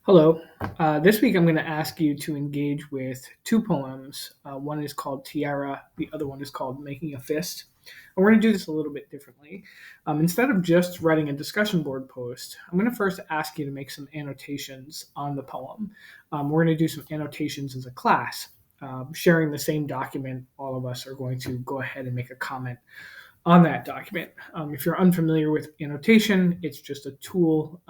Hello. This week I'm going to ask you to engage with two poems. One is called Tiara, the other one is called Making a Fist. And we're going to do this a little bit differently. Instead of just writing a discussion board post, I'm going to first ask you to make some annotations on the poem. We're going to do some annotations as a class. Sharing the same document, all of us are going to go ahead and make a comment on that document. If you're unfamiliar with annotation, it's just a tool,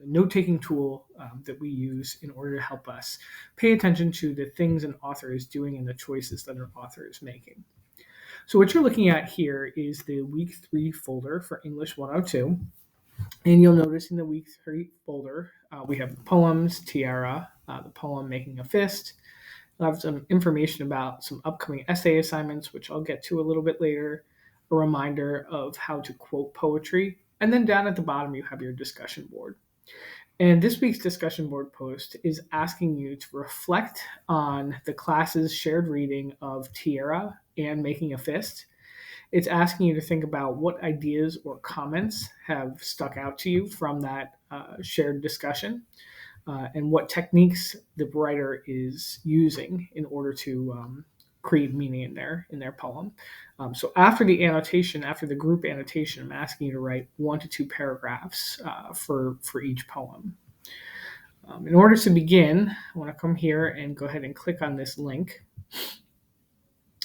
note-taking tool that we use in order to help us pay attention to the things an author is doing and the choices that an author is making. So what you're looking at here is the Week 3 folder for English 102. And you'll notice in the Week 3 folder, we have the poems, Tiara, the poem Making a Fist. I'll have some information about some upcoming essay assignments, which I'll get to a little bit later, a reminder of how to quote poetry, and then down at the bottom you have your discussion board. And this week's discussion board post is asking you to reflect on the class's shared reading of Tiara and Making a Fist. It's asking you to think about what ideas or comments have stuck out to you from that shared discussion, and what techniques the writer is using in order to create meaning in their poem. So after the annotation, after the group annotation, I'm asking you to write 1 to 2 paragraphs for each poem. In order to begin, I want to come here and go ahead and click on this link.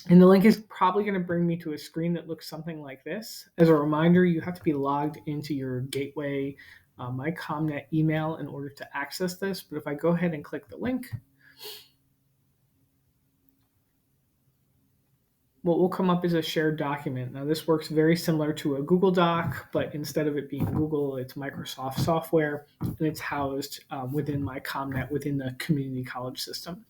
And the link is probably going to bring me to a screen that looks something like this. As a reminder, you have to be logged into your Gateway My ComNet email in order to access this. But if I go ahead and click the link, what will come up is a shared document. Now, this works very similar to a Google Doc, but instead of it being Google, it's Microsoft software, and it's housed within my ComNet, within the community college system.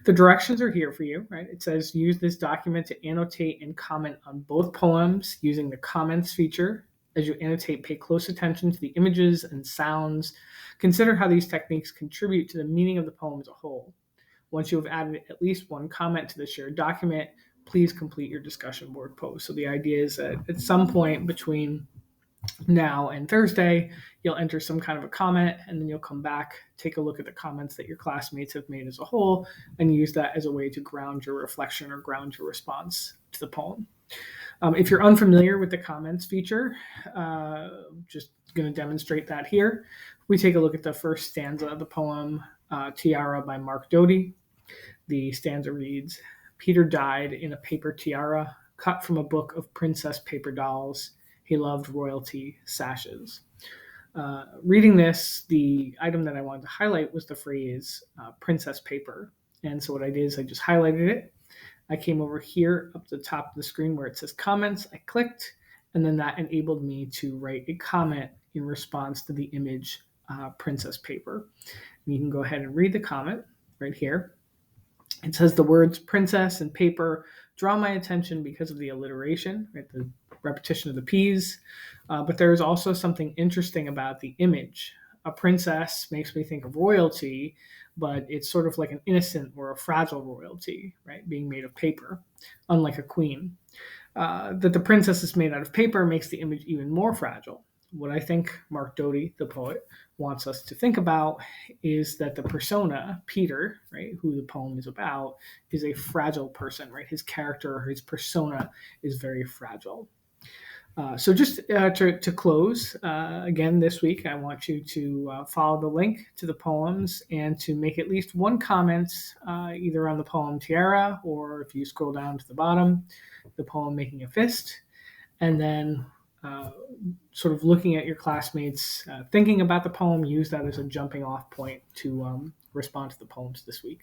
The directions are here for you, right? It says use this document to annotate and comment on both poems using the comments feature. As you annotate, pay close attention to the images and sounds. Consider how these techniques contribute to the meaning of the poem as a whole. Once you have added at least one comment to the shared document, please complete your discussion board post. So the idea is that at some point between now and Thursday, you'll enter some kind of a comment, and then you'll come back, take a look at the comments that your classmates have made as a whole, and use that as a way to ground your reflection or ground your response to the poem. If you're unfamiliar with the comments feature, just going to demonstrate that here. We take a look at the first stanza of the poem, Tiara by Mark Doty. The stanza reads, Peter died in a paper tiara, cut from a book of princess paper dolls. He loved royalty sashes. Reading this, the item that I wanted to highlight was the phrase princess paper. And so what I did is I just highlighted it. I came over here up to the top of the screen where it says comments. I clicked, and then that enabled me to write a comment in response to the image princess paper. And you can go ahead and read the comment right here. It says the words princess and paper draw my attention because of the alliteration, right, the repetition of the P's. But there's also something interesting about the image. A princess makes me think of royalty, but it's sort of like an innocent or a fragile royalty, right, being made of paper, unlike a queen. That the princess is made out of paper makes the image even more fragile. What I think Mark Doty, the poet, wants us to think about is that the persona, Peter, right, who the poem is about, is a fragile person, right? His character, his persona is very fragile. So just to close, again, this week, I want you to follow the link to the poems and to make at least one comment, either on the poem Tiara, or if you scroll down to the bottom, the poem Making a Fist, and then sort of looking at your classmates, thinking about the poem, use that as a jumping off point to respond to the poems this week.